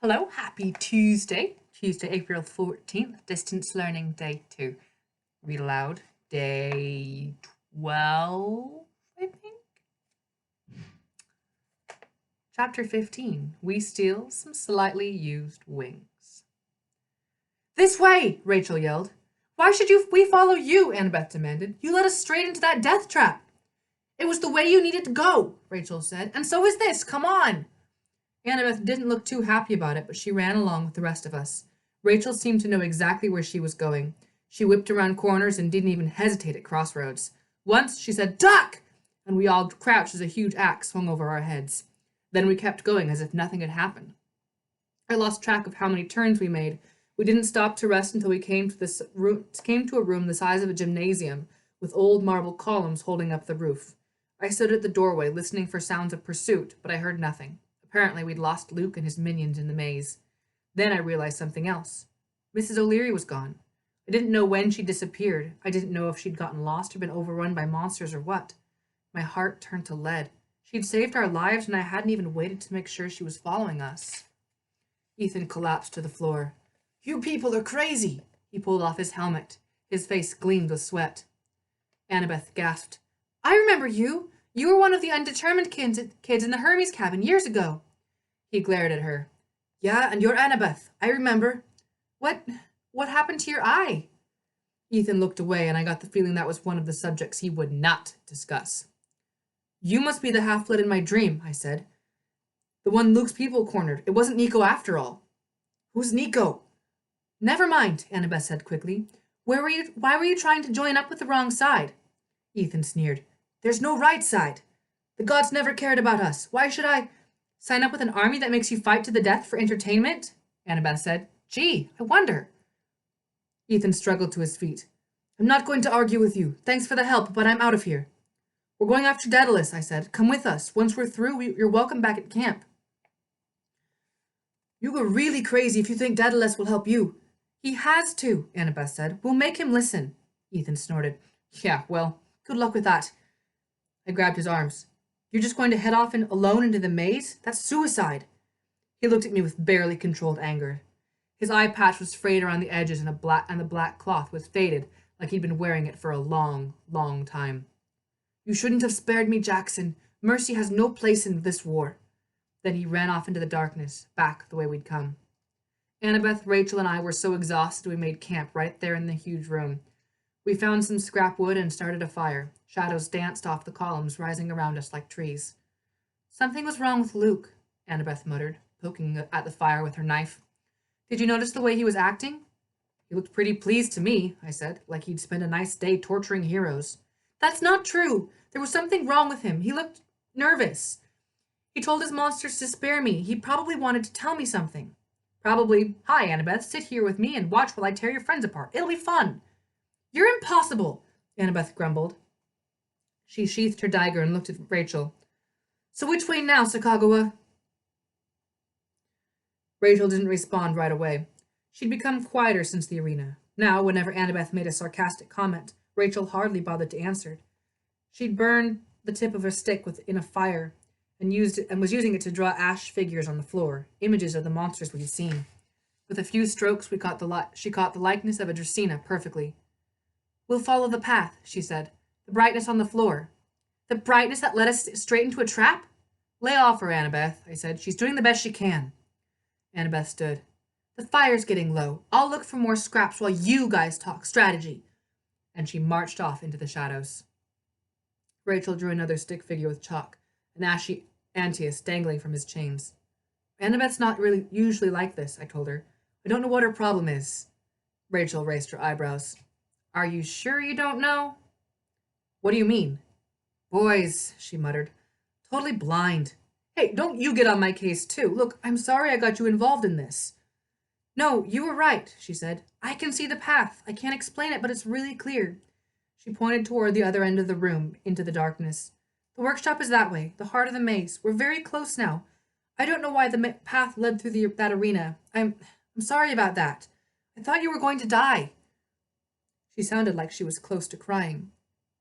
Hello, happy Tuesday, April 14th, Distance Learning Day 2. Read aloud, day 12, I think. Chapter 15, we steal some slightly used wings. This way, Rachel yelled. Why should we follow you, Annabeth demanded. You led us straight into that death trap. It was the way you needed to go, Rachel said, and so is this, come on. Annabeth didn't look too happy about it, but she ran along with the rest of us. Rachel seemed to know exactly where she was going. She whipped around corners and didn't even hesitate at crossroads. Once she said, "Duck!" and we all crouched as a huge axe swung over our heads. Then we kept going as if nothing had happened. I lost track of how many turns we made. We didn't stop to rest until we came to a room the size of a gymnasium, with old marble columns holding up the roof. I stood at the doorway, listening for sounds of pursuit, but I heard nothing. Apparently, we'd lost Luke and his minions in the maze. Then I realized something else. Mrs. O'Leary was gone. I didn't know when she'd disappeared. I didn't know if she'd gotten lost or been overrun by monsters or what. My heart turned to lead. She'd saved our lives, and I hadn't even waited to make sure she was following us. Ethan collapsed to the floor. You people are crazy! He pulled off his helmet. His face gleamed with sweat. Annabeth gasped. I remember you! You were one of the undetermined kids in the Hermes cabin years ago. He glared at her. Yeah, and you're Annabeth. I remember. What happened to your eye? Ethan looked away, and I got the feeling that was one of the subjects he would not discuss. You must be the half-blood in my dream, I said. The one Luke's people cornered. It wasn't Nico after all. Who's Nico? Never mind, Annabeth said quickly. Why were you trying to join up with the wrong side? Ethan sneered. There's no right side. The gods never cared about us. Why should I sign up with an army that makes you fight to the death for entertainment? Annabeth said. Gee, I wonder. Ethan struggled to his feet. I'm not going to argue with you. Thanks for the help, but I'm out of here. We're going after Daedalus, I said. Come with us. Once we're through, you're welcome back at camp. You go really crazy if you think Daedalus will help you. He has to, Annabeth said. We'll make him listen. Ethan snorted. Yeah, well, good luck with that. I grabbed his arms. You're just going to head off alone into the maze? That's suicide. He looked at me with barely controlled anger. His eye patch was frayed around the edges, and the black cloth was faded, like he'd been wearing it for a long, long time. You shouldn't have spared me, Jackson. Mercy has no place in this war. Then he ran off into the darkness, back the way we'd come. Annabeth, Rachel, and I were so exhausted we made camp right there in the huge room. We found some scrap wood and started a fire. Shadows danced off the columns, rising around us like trees. Something was wrong with Luke, Annabeth muttered, poking at the fire with her knife. Did you notice the way he was acting? He looked pretty pleased to me, I said, like he'd spent a nice day torturing heroes. That's not true. There was something wrong with him. He looked nervous. He told his monsters to spare me. He probably wanted to tell me something. Probably, hi, Annabeth, sit here with me and watch while I tear your friends apart. It'll be fun. You're impossible, Annabeth grumbled. She sheathed her dagger and looked at Rachel. So which way now, Sakagawa? Rachel didn't respond right away. She'd become quieter since the arena. Now, whenever Annabeth made a sarcastic comment, Rachel hardly bothered to answer. She'd burned the tip of her stick in a fire and was using it to draw ash figures on the floor, images of the monsters we'd seen. With a few strokes, she caught the likeness of a Dracena perfectly. We'll follow the path, she said. The brightness on the floor. The brightness that led us straight into a trap? Lay off her, Annabeth, I said. She's doing the best she can. Annabeth stood. The fire's getting low. I'll look for more scraps while you guys talk strategy. And she marched off into the shadows. Rachel drew another stick figure with chalk, an ashy Antaeus dangling from his chains. Annabeth's not really usually like this, I told her. I don't know what her problem is. Rachel raised her eyebrows. Are you sure you don't know? What do you mean? Boys, she muttered. Totally blind. Hey, don't you get on my case, too. Look, I'm sorry I got you involved in this. No, you were right, she said. I can see the path. I can't explain it, but it's really clear. She pointed toward the other end of the room, into the darkness. The workshop is that way, the heart of the maze. We're very close now. I don't know why the path led through that arena. I'm sorry about that. I thought you were going to die. She sounded like she was close to crying.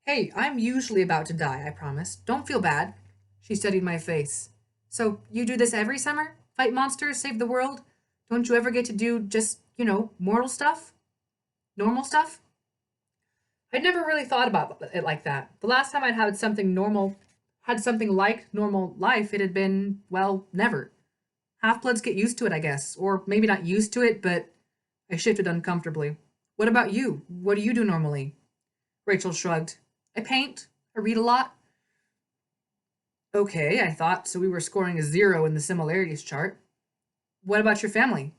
Hey, I'm usually about to die, I promised. Don't feel bad. She studied my face. So, you do this every summer? Fight monsters, save the world? Don't you ever get to do just, mortal stuff? Normal stuff? I'd never really thought about it like that. The last time I'd had something like normal life, it had been, well, never. Half-bloods get used to it, I guess. Or maybe not used to it, but I shifted uncomfortably. What about you? What do you do normally? Rachel shrugged. I paint. I read a lot. Okay, I thought, so we were scoring a 0 in the similarities chart. What about your family?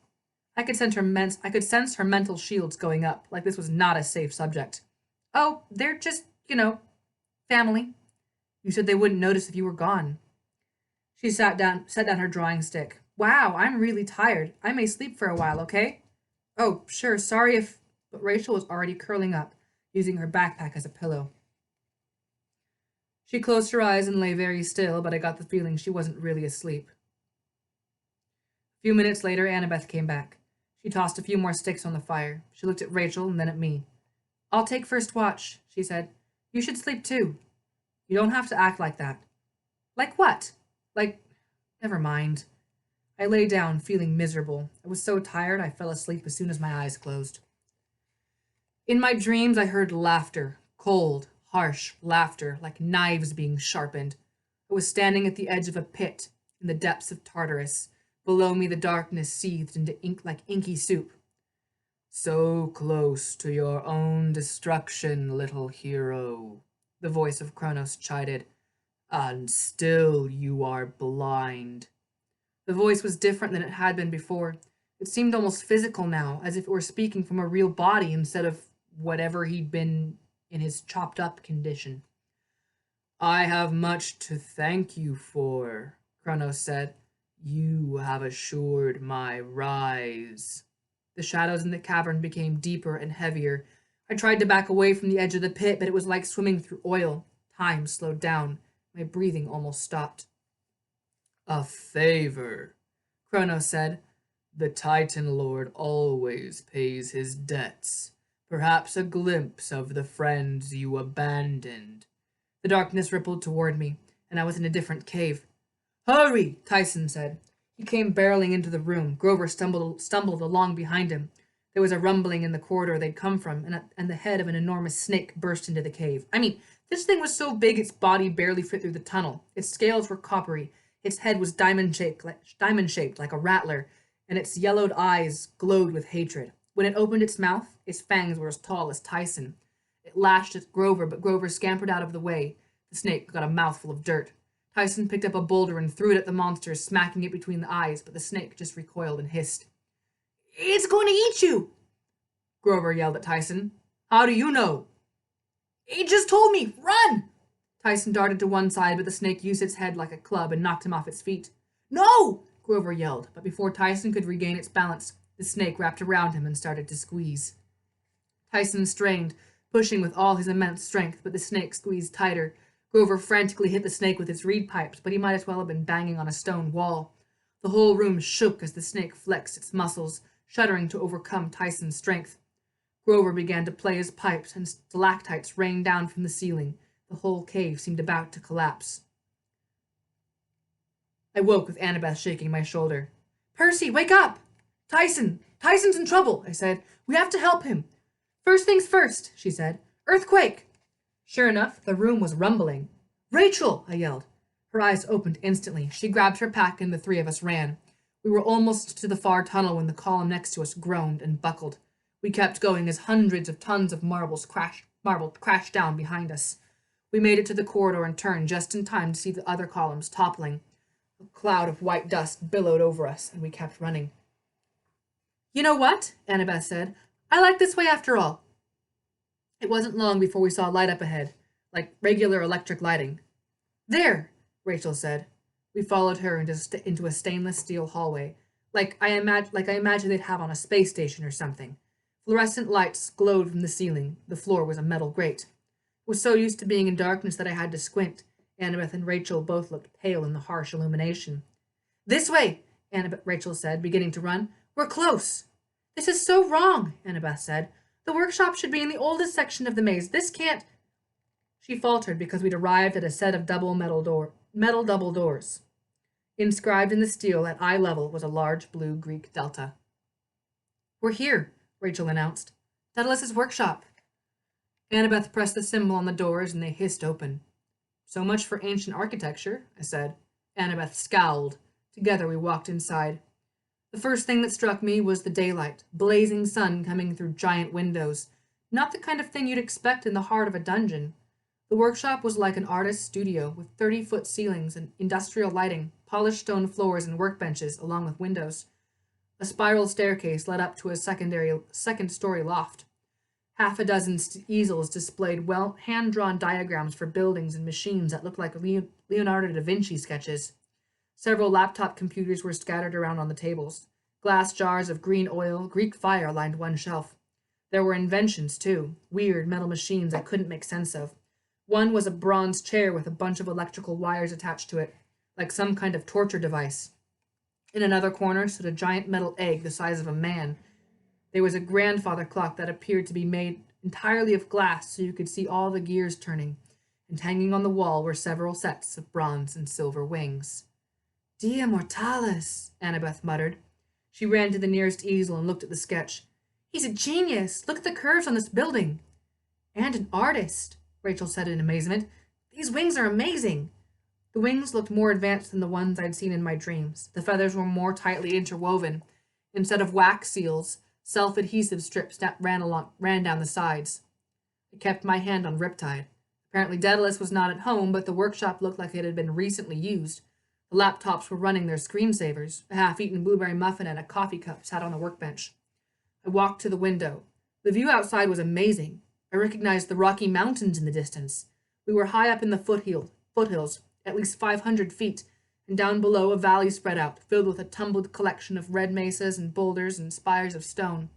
I could sense her mental shields going up, like this was not a safe subject. Oh, they're just, family. You said they wouldn't notice if you were gone. She set down her drawing stick. Wow, I'm really tired. I may sleep for a while, okay? Oh, sure, sorry if... But Rachel was already curling up, using her backpack as a pillow. She closed her eyes and lay very still, but I got the feeling she wasn't really asleep. A few minutes later, Annabeth came back. She tossed a few more sticks on the fire. She looked at Rachel and then at me. I'll take first watch, she said. You should sleep too. You don't have to act like that. Like what? Never mind. I lay down, feeling miserable. I was so tired I fell asleep as soon as my eyes closed. In my dreams, I heard laughter, cold, harsh laughter, like knives being sharpened. I was standing at the edge of a pit, in the depths of Tartarus. Below me, the darkness seethed into ink like inky soup. So close to your own destruction, little hero, the voice of Kronos chided, and still you are blind. The voice was different than it had been before. It seemed almost physical now, as if it were speaking from a real body instead of whatever he'd been in his chopped up condition. I have much to thank you for, Kronos said. You have assured my rise. The shadows in the cavern became deeper and heavier. I tried to back away from the edge of the pit, but it was like swimming through oil. Time slowed down. My breathing almost stopped. A favor, Kronos said. The Titan Lord always pays his debts. Perhaps a glimpse of the friends you abandoned. The darkness rippled toward me, and I was in a different cave. Hurry, Tyson said. He came barreling into the room. Grover stumbled along behind him. There was a rumbling in the corridor they'd come from, and the head of an enormous snake burst into the cave. This thing was so big its body barely fit through the tunnel. Its scales were coppery. Its head was diamond-shaped like a rattler, and its yellowed eyes glowed with hatred. When it opened its mouth, its fangs were as tall as Tyson. It lashed at Grover, but Grover scampered out of the way. The snake got a mouthful of dirt. Tyson picked up a boulder and threw it at the monster, smacking it between the eyes, but the snake just recoiled and hissed. It's going to eat you! Grover yelled at Tyson. How do you know? It just told me! Run! Tyson darted to one side, but the snake used its head like a club and knocked him off its feet. No! Grover yelled, but before Tyson could regain its balance, the snake wrapped around him and started to squeeze. Tyson strained, pushing with all his immense strength, but the snake squeezed tighter. Grover frantically hit the snake with his reed pipes, but he might as well have been banging on a stone wall. The whole room shook as the snake flexed its muscles, shuddering to overcome Tyson's strength. Grover began to play his pipes, and stalactites rained down from the ceiling. The whole cave seemed about to collapse. I woke with Annabeth shaking my shoulder. Percy, wake up! Tyson's in trouble, I said. We have to help him. First things first, she said. Earthquake! Sure enough, the room was rumbling. Rachel, I yelled. Her eyes opened instantly. She grabbed her pack and the three of us ran. We were almost to the far tunnel when the column next to us groaned and buckled. We kept going as hundreds of tons of marble crashed down behind us. We made it to the corridor and turned just in time to see the other columns toppling. A cloud of white dust billowed over us, and we kept running. You know what? Annabeth said. I like this way after all. It wasn't long before we saw a light up ahead, like regular electric lighting. There, Rachel said. We followed her into a stainless steel hallway, like I imagine they'd have on a space station or something. Fluorescent lights glowed from the ceiling. The floor was a metal grate. I was so used to being in darkness that I had to squint. Annabeth and Rachel both looked pale in the harsh illumination. This way, Rachel said, beginning to run. We're close. This is so wrong, Annabeth said. The workshop should be in the oldest section of the maze. This can't... She faltered because we'd arrived at a set of metal double doors. Inscribed in the steel at eye level was a large blue Greek delta. We're here, Rachel announced. Daedalus's workshop. Annabeth pressed the symbol on the doors and they hissed open. So much for ancient architecture, I said. Annabeth scowled. Together we walked inside. The first thing that struck me was the daylight, blazing sun coming through giant windows. Not the kind of thing you'd expect in the heart of a dungeon. The workshop was like an artist's studio, with 30-foot ceilings and industrial lighting, polished stone floors and workbenches, along with windows. A spiral staircase led up to a second-story loft. Half a dozen easels displayed hand-drawn diagrams for buildings and machines that looked like Leonardo da Vinci sketches. Several laptop computers were scattered around on the tables. Glass jars of green oil, Greek fire lined one shelf. There were inventions, too, weird metal machines I couldn't make sense of. One was a bronze chair with a bunch of electrical wires attached to it, like some kind of torture device. In another corner stood a giant metal egg the size of a man. There was a grandfather clock that appeared to be made entirely of glass so you could see all the gears turning, and hanging on the wall were several sets of bronze and silver wings. Dia Mortalis, Annabeth muttered. She ran to the nearest easel and looked at the sketch. He's a genius! Look at the curves on this building! And an artist, Rachel said in amazement. These wings are amazing! The wings looked more advanced than the ones I'd seen in my dreams. The feathers were more tightly interwoven. Instead of wax seals, self-adhesive strips that ran down the sides. I kept my hand on Riptide. Apparently Daedalus was not at home, but the workshop looked like it had been recently used. The laptops were running their screensavers. A half-eaten blueberry muffin and a coffee cup sat on the workbench. I walked to the window. The view outside was amazing. I recognized the Rocky Mountains in the distance. We were high up in the foothills, at least 500 feet, and down below a valley spread out, filled with a tumbled collection of red mesas and boulders and spires of stone.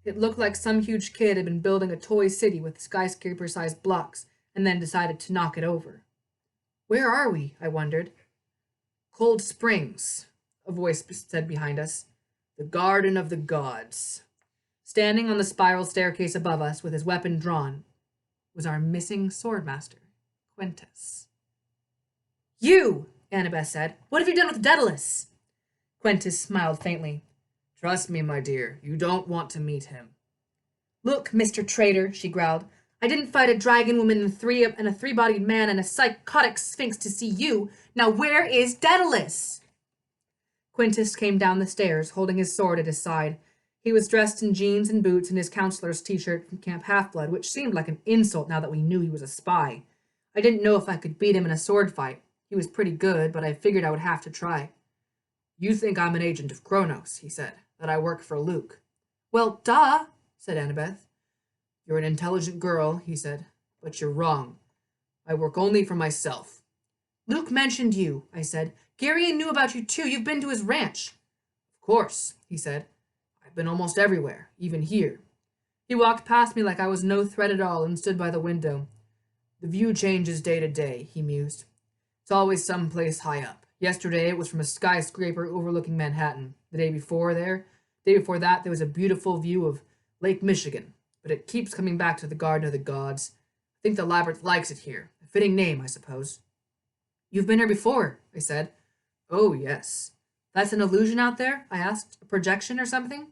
It looked like some huge kid had been building a toy city with skyscraper-sized blocks, and then decided to knock it over. Where are we? I wondered. Cold Springs, a voice said behind us. The Garden of the Gods. Standing on the spiral staircase above us, with his weapon drawn, was our missing swordmaster, Quintus. You! Annabeth said. What have you done with Daedalus? Quintus smiled faintly. Trust me, my dear, you don't want to meet him. Look, Mr. Traitor, she growled. I didn't fight a dragon woman and a three-bodied man and a psychotic sphinx to see you. Now where is Daedalus? Quintus came down the stairs, holding his sword at his side. He was dressed in jeans and boots and his counselor's t-shirt from Camp Half-Blood, which seemed like an insult now that we knew he was a spy. I didn't know if I could beat him in a sword fight. He was pretty good, but I figured I would have to try. You think I'm an agent of Kronos, he said, that I work for Luke. Well, duh, said Annabeth. You're an intelligent girl, he said, but you're wrong. I work only for myself. Luke mentioned you, I said. Garion knew about you too. You've been to his ranch. Of course, he said. I've been almost everywhere, even here. He walked past me like I was no threat at all and stood by the window. The view changes day to day, he mused. It's always someplace high up. Yesterday it was from a skyscraper overlooking Manhattan. The day before that, there was a beautiful view of Lake Michigan. But it keeps coming back to the Garden of the Gods. I think the labyrinth likes it here. A fitting name, I suppose. You've been here before, I said. Oh, yes. That's an illusion out there? I asked. A projection or something?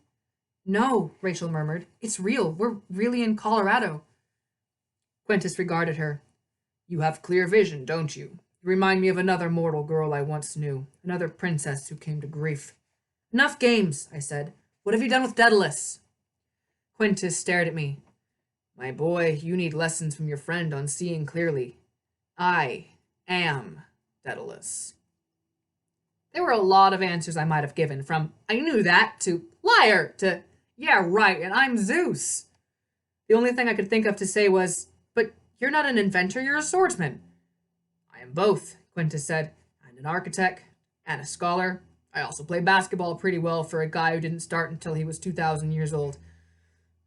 No, Rachel murmured. It's real. We're really in Colorado. Quintus regarded her. You have clear vision, don't you? You remind me of another mortal girl I once knew. Another princess who came to grief. Enough games, I said. What have you done with Daedalus? Quintus stared at me. My boy, you need lessons from your friend on seeing clearly. I am Daedalus. There were a lot of answers I might have given, from I knew that to liar to yeah, right, and I'm Zeus. The only thing I could think of to say was, but you're not an inventor, you're a swordsman. I am both, Quintus said. I'm an architect and a scholar. I also play basketball pretty well for a guy who didn't start until he was 2,000 years old.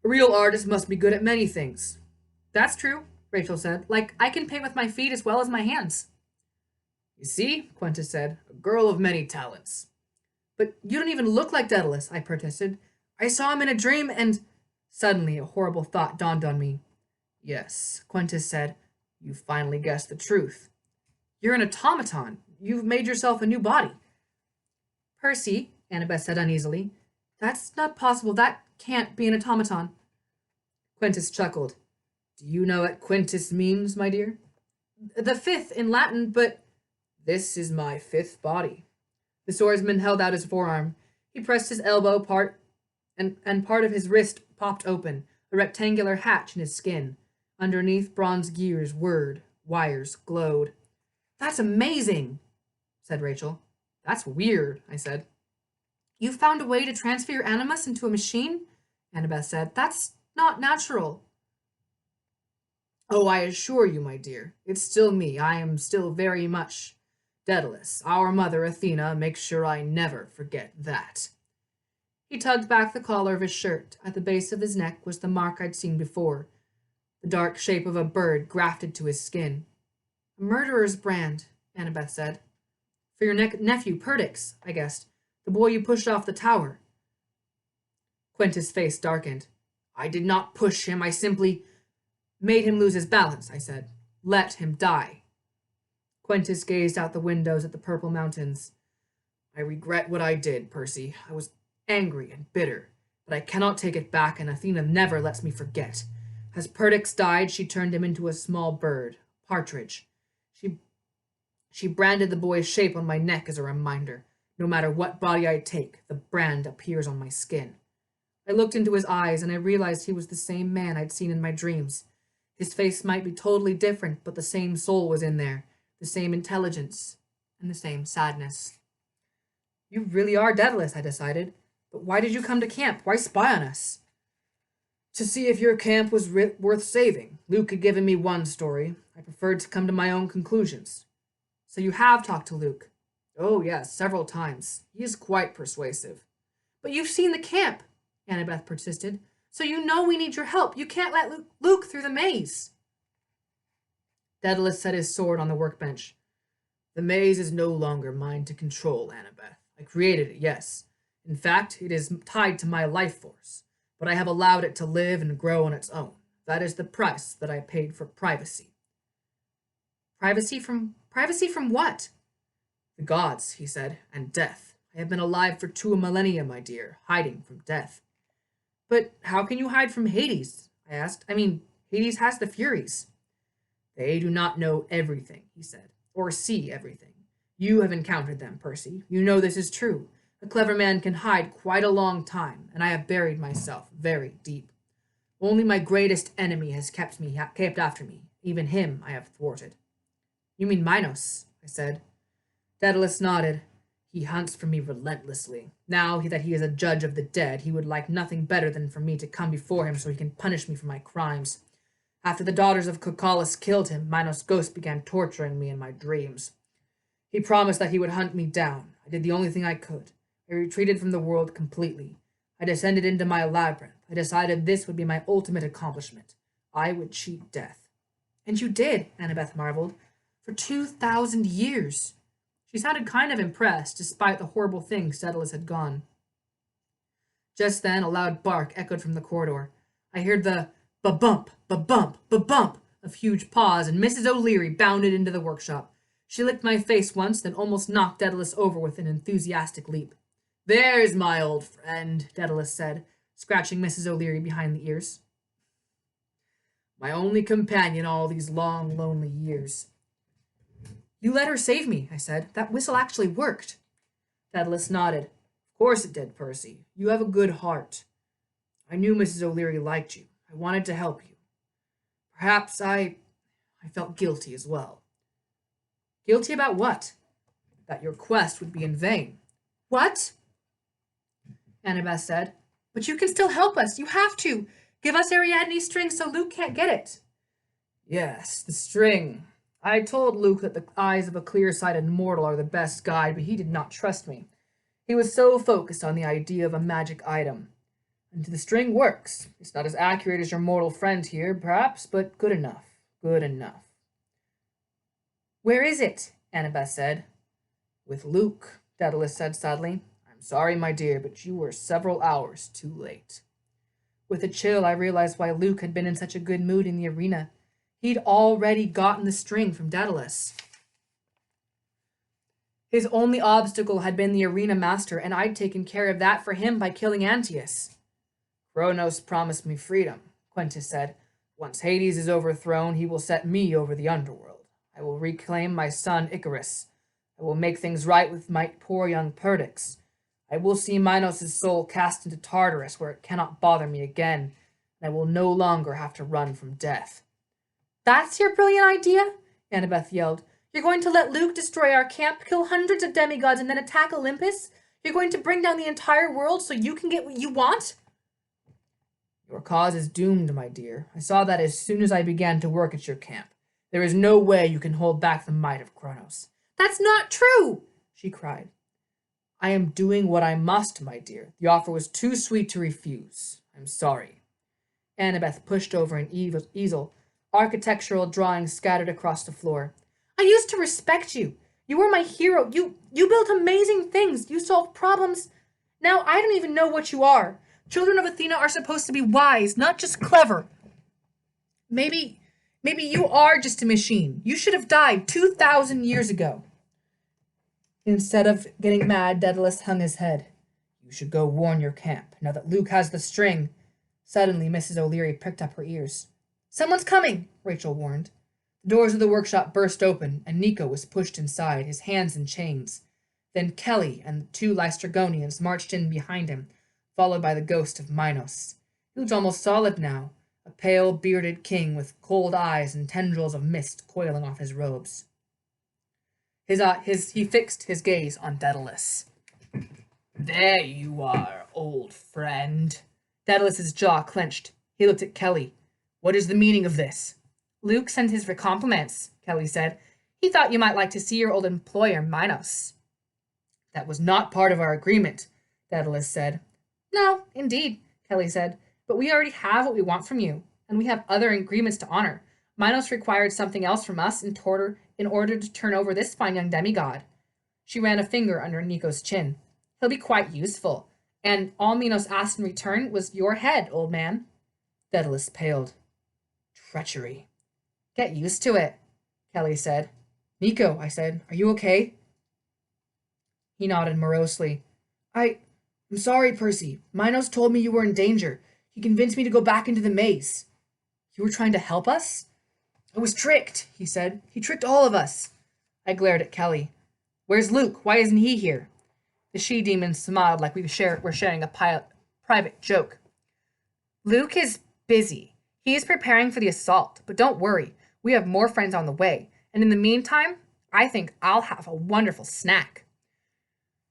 A real artist must be good at many things. That's true, Rachel said. Like, I can paint with my feet as well as my hands. You see, Quintus said, a girl of many talents. But you don't even look like Daedalus, I protested. I saw him in a dream and... Suddenly, a horrible thought dawned on me. Yes, Quintus said, you finally guessed the truth. You're an automaton. You've made yourself a new body. Percy, Annabeth said uneasily, That's not possible. That can't be an automaton. Quintus chuckled. Do you know what quintus means, my dear? The fifth in Latin, but this is my fifth body. The swordsman held out his forearm. He pressed his elbow part, and part of his wrist popped open, a rectangular hatch in his skin. Underneath, bronze gears whirred, wires glowed. That's amazing, said Rachel. That's weird, I said. You found a way to transfer your animus into a machine? Annabeth said. That's not natural. Oh, I assure you, my dear, it's still me. I am still very much Daedalus. Our mother, Athena, makes sure I never forget that. He tugged back the collar of his shirt. At the base of his neck was the mark I'd seen before, the dark shape of a bird grafted to his skin. A murderer's brand, Annabeth said. For your nephew, Perdix, I guessed. The boy you pushed off the tower. Quintus' face darkened. I did not push him. I simply made him lose his balance, I said. Let him die. Quintus gazed out the windows at the purple mountains. I regret what I did, Percy. I was angry and bitter, but I cannot take it back, and Athena never lets me forget. As Perdix died, she turned him into a small bird, partridge. She branded the boy's shape on my neck as a reminder. No matter what body I take, the brand appears on my skin. I looked into his eyes, and I realized he was the same man I'd seen in my dreams. His face might be totally different, but the same soul was in there, the same intelligence, and the same sadness. You really are Daedalus, I decided. But why did you come to camp? Why spy on us? To see if your camp was worth saving. Luke had given me one story. I preferred to come to my own conclusions. So you have talked to Luke? Oh, yes, several times. He is quite persuasive. But you've seen the camp, Annabeth persisted. So you know we need your help. You can't let Luke through the maze. Daedalus set his sword on the workbench. The maze is no longer mine to control, Annabeth. I created it, yes. In fact, it is tied to my life force, but I have allowed it to live and grow on its own. That is the price that I paid for privacy. Privacy from what? The gods, he said, and death. I have been alive for 2 millennia, my dear, hiding from death. But how can you hide from Hades? I asked. I mean, Hades has the Furies. They do not know everything, he said, or see everything. You have encountered them, Percy. You know this is true. A clever man can hide quite a long time, and I have buried myself very deep. Only my greatest enemy has kept after me. Even him I have thwarted. You mean Minos, I said. Daedalus nodded. He hunts for me relentlessly. Now that he is a judge of the dead, he would like nothing better than for me to come before him so he can punish me for my crimes. After the daughters of Cocalus killed him, Minos' ghost began torturing me in my dreams. He promised that he would hunt me down. I did the only thing I could. I retreated from the world completely. I descended into my labyrinth. I decided this would be my ultimate accomplishment. I would cheat death. And you did, Annabeth marveled. For 2,000 years. She sounded kind of impressed, despite the horrible things Daedalus had gone. Just then, a loud bark echoed from the corridor. I heard the ba-bump, ba-bump, ba-bump of huge paws, and Mrs. O'Leary bounded into the workshop. She licked my face once, then almost knocked Daedalus over with an enthusiastic leap. There's my old friend, Daedalus said, scratching Mrs. O'Leary behind the ears. My only companion all these long, lonely years. You let her save me, I said. That whistle actually worked. Daedalus nodded. Of course it did, Percy. You have a good heart. I knew Mrs. O'Leary liked you. I wanted to help you. Perhaps I felt guilty as well. Guilty about what? That your quest would be in vain. What? Annabeth said. But you can still help us. You have to. Give us Ariadne's string so Luke can't get it. Yes, the string. I told Luke that the eyes of a clear-sighted mortal are the best guide, but he did not trust me. He was so focused on the idea of a magic item. And the string works. It's not as accurate as your mortal friend here, perhaps, but good enough. Good enough. Where is it? Annabeth said. With Luke, Daedalus said sadly. I'm sorry, my dear, but you were several hours too late. With a chill, I realized why Luke had been in such a good mood in the arena. He'd already gotten the string from Daedalus. His only obstacle had been the arena master, and I'd taken care of that for him by killing Antaeus. Kronos promised me freedom, Quintus said. Once Hades is overthrown, he will set me over the underworld. I will reclaim my son Icarus. I will make things right with my poor young Perdix. I will see Minos' soul cast into Tartarus, where it cannot bother me again, and I will no longer have to run from death. That's your brilliant idea? Annabeth yelled. You're going to let Luke destroy our camp, kill hundreds of demigods, and then attack Olympus? You're going to bring down the entire world so you can get what you want? Your cause is doomed, my dear. I saw that as soon as I began to work at your camp. There is no way you can hold back the might of Kronos. That's not true, she cried. I am doing what I must, my dear. The offer was too sweet to refuse. I'm sorry. Annabeth pushed over an easel, architectural drawings scattered across the floor. I used to respect you. You were my hero. You built amazing things. You solved problems. Now I don't even know what you are. Children of Athena are supposed to be wise, not just clever. Maybe you are just a machine. You should have died 2,000 years ago. Instead of getting mad, Daedalus hung his head. You should go warn your camp, now that Luke has the string. Suddenly, Mrs. O'Leary pricked up her ears. Someone's coming, Rachel warned. The doors of the workshop burst open, and Nico was pushed inside, his hands in chains. Then Kelly and the 2 Lystragonians marched in behind him, followed by the ghost of Minos. He was almost solid now, a pale, bearded king with cold eyes and tendrils of mist coiling off his robes. He fixed his gaze on Daedalus. There you are, old friend. Daedalus's jaw clenched. He looked at Kelly. What is the meaning of this? Luke sent his compliments, Kelly said. He thought you might like to see your old employer, Minos. That was not part of our agreement, Daedalus said. No, indeed, Kelly said. But we already have what we want from you, and we have other agreements to honor. Minos required something else from us in order to turn over this fine young demigod. She ran a finger under Nico's chin. He'll be quite useful, and all Minos asked in return was your head, old man. Daedalus paled. Treachery. Get used to it, Kelly said. Nico, I said, are you okay? He nodded morosely. I'm sorry, Percy. Minos told me you were in danger. He convinced me to go back into the maze. You were trying to help us? I was tricked, he said. He tricked all of us. I glared at Kelly. Where's Luke? Why isn't he here? The she-demon smiled like we're sharing a private joke. Luke is busy. He is preparing for the assault, but don't worry. We have more friends on the way. And in the meantime, I think I'll have a wonderful snack.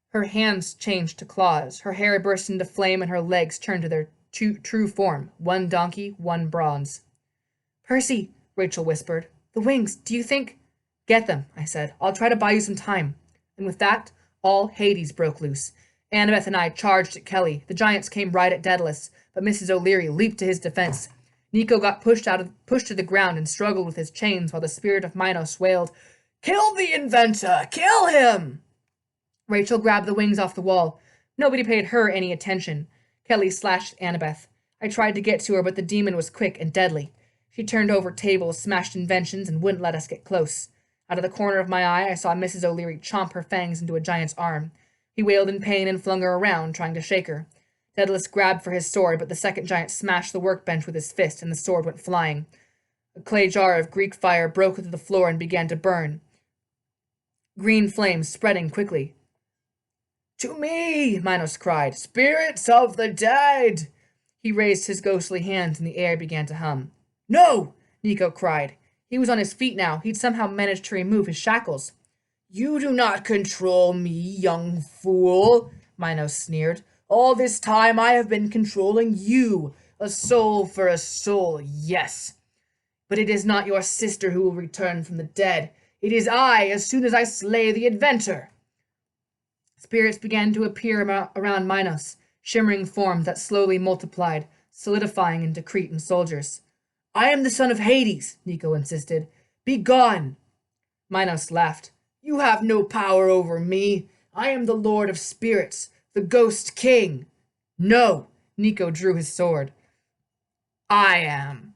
Her hands changed to claws. Her hair burst into flame and her legs turned to their true form. 1 donkey, 1 bronze. Percy, Rachel whispered. The wings, do you think? Get them, I said. I'll try to buy you some time. And with that, all Hades broke loose. Annabeth and I charged at Kelly. The giants came right at Daedalus, but Mrs. O'Leary leaped to his defense. Nico got pushed to the ground and struggled with his chains while the spirit of Minos wailed, Kill the inventor! Kill him! Rachel grabbed the wings off the wall. Nobody paid her any attention. Kelly slashed Annabeth. I tried to get to her, but the demon was quick and deadly. She turned over tables, smashed inventions, and wouldn't let us get close. Out of the corner of my eye, I saw Mrs. O'Leary chomp her fangs into a giant's arm. He wailed in pain and flung her around, trying to shake her. Daedalus grabbed for his sword, but the second giant smashed the workbench with his fist, and the sword went flying. A clay jar of Greek fire broke through the floor and began to burn. Green flames spreading quickly. To me, Minos cried. Spirits of the dead! He raised his ghostly hands, and the air began to hum. No! Nico cried. He was on his feet now. He'd somehow managed to remove his shackles. You do not control me, young fool, Minos sneered. All this time I have been controlling you. A soul for a soul, yes. But it is not your sister who will return from the dead. It is I, as soon as I slay the inventor. Spirits began to appear around Minos, shimmering forms that slowly multiplied, solidifying into Cretan soldiers. I am the son of Hades, Nico insisted. Be gone. Minos laughed. You have no power over me. I am the lord of spirits, the ghost king. No, Nico drew his sword. I am.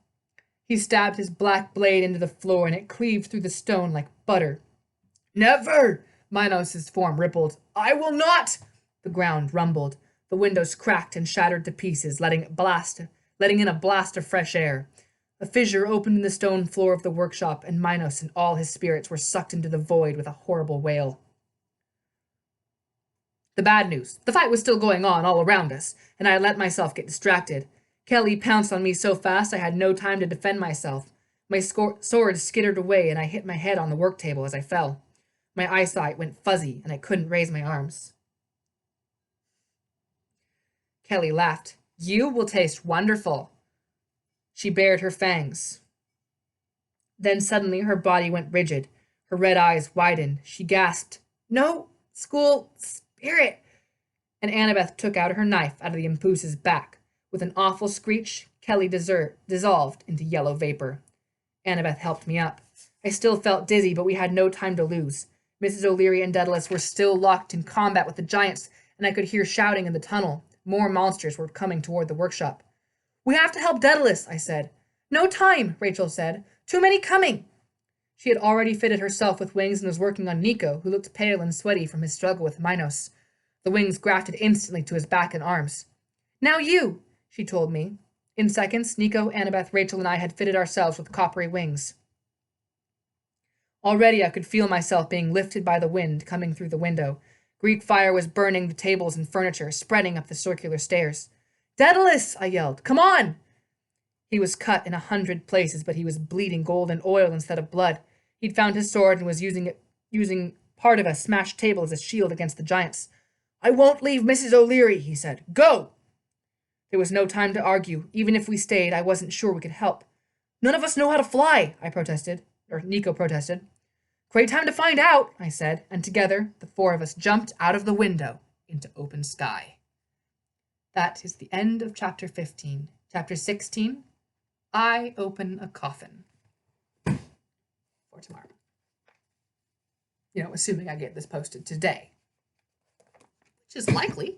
He stabbed his black blade into the floor, and it cleaved through the stone like butter. Never, Minos' form rippled. I will not! The ground rumbled. The windows cracked and shattered to pieces, letting in a blast of fresh air. A fissure opened in the stone floor of the workshop, and Minos and all his spirits were sucked into the void with a horrible wail. The bad news. The fight was still going on all around us, and I had let myself get distracted. Kelly pounced on me so fast I had no time to defend myself. My sword skittered away, and I hit my head on the work table as I fell. My eyesight went fuzzy, and I couldn't raise my arms. Kelly laughed. You will taste wonderful. She bared her fangs. Then suddenly her body went rigid. Her red eyes widened. She gasped, No, school spirit! And Annabeth took out her knife out of the impoose's back. With an awful screech, Kelly dissolved into yellow vapor. Annabeth helped me up. I still felt dizzy, but we had no time to lose. Mrs. O'Leary and Daedalus were still locked in combat with the giants, and I could hear shouting in the tunnel. More monsters were coming toward the workshop. We have to help Daedalus, I said. No time, Rachel said. Too many coming. She had already fitted herself with wings and was working on Nico, who looked pale and sweaty from his struggle with Minos. The wings grafted instantly to his back and arms. Now you, she told me. In seconds, Nico, Annabeth, Rachel, and I had fitted ourselves with coppery wings. Already I could feel myself being lifted by the wind coming through the window. Greek fire was burning the tables and furniture, spreading up the circular stairs. Daedalus, I yelled. Come on! He was cut in 100 places, but he was bleeding golden oil instead of blood. He'd found his sword and was using part of a smashed table as a shield against the giants. I won't leave Mrs. O'Leary, he said. Go! There was no time to argue. Even if we stayed, I wasn't sure we could help. None of us know how to fly, Nico protested. Great time to find out, I said, and together the four of us jumped out of the window into open sky. That is the end of chapter 15. Chapter 16, I Open a Coffin. For tomorrow. Assuming I get this posted today. Which is likely.